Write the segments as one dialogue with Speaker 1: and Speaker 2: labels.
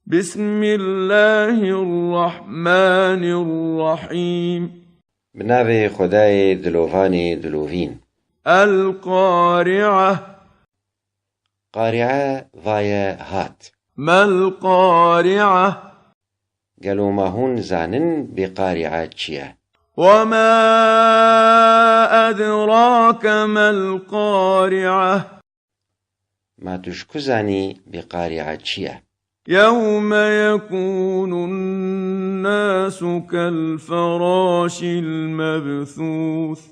Speaker 1: بسم الله الرحمن الرحيم.
Speaker 2: بنابي خداي دلوفاني دلوفين.
Speaker 1: القارعة.
Speaker 2: قارعة فايا هات.
Speaker 1: ما القارعة؟
Speaker 2: قالوا ما هون زانن بقارعة تشيا.
Speaker 1: وما أدراك ما القارعة؟
Speaker 2: ما تشكو زاني بقارعة تشيا.
Speaker 1: يوم يكون الناس كالفراش المبثوث.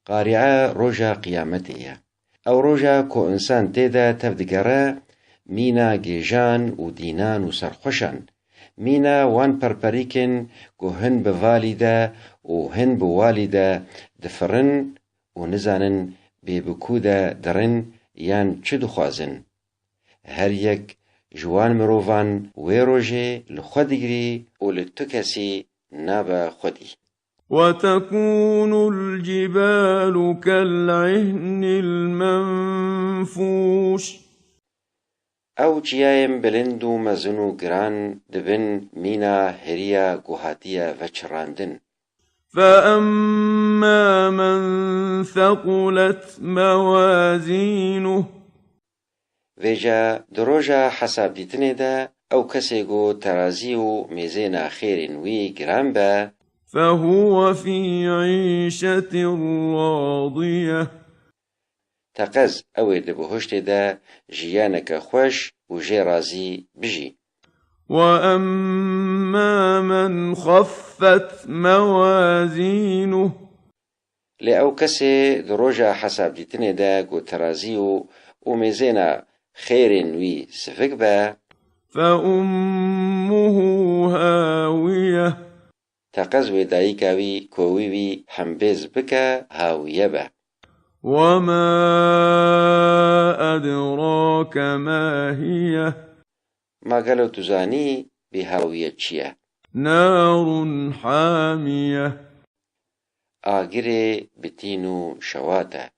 Speaker 2: قارعة روجا قيامتها أو روجا كو إنسان تيدا تفدقرا مينا جيجان ودينان وسرخوشان مينا وان بربريكن كو هن بفاليدا وهن بواليدا دفرن ونزانن ببكودا درن يان چد خوازن هر يك جوان مروفان ويروجي لخودگري ولتكسي نابا خودي.
Speaker 1: وتكون الجبال كالعهن المنفوش.
Speaker 2: او جيايم بلندو مزنو گران دبن مينا هريا گوهاتيا وچراندن.
Speaker 1: فأما من ثقلت موازينه.
Speaker 2: ويجا دروجا حساب ديتنه دا او كسيگو ترازيو ميزينا خيرين وي گران با
Speaker 1: فهو في عيشة راضية.
Speaker 2: تقز اوي دبهشت دا جيانك خوش وجي رازي بجي.
Speaker 1: وأما من خفت موازينه.
Speaker 2: لأو كسي دروجا حساب ديتنه دا گو ترازيو وميزينا خيرين وي سفك با
Speaker 1: فأمه هاوية.
Speaker 2: تقزوي دايكاوي كويوي حمبيز بكا هاوية با.
Speaker 1: وما أدراك ما هي.
Speaker 2: ما قالوا تزاني بهاوية تشيا.
Speaker 1: نار حامية.
Speaker 2: آجري بتينو شواتا.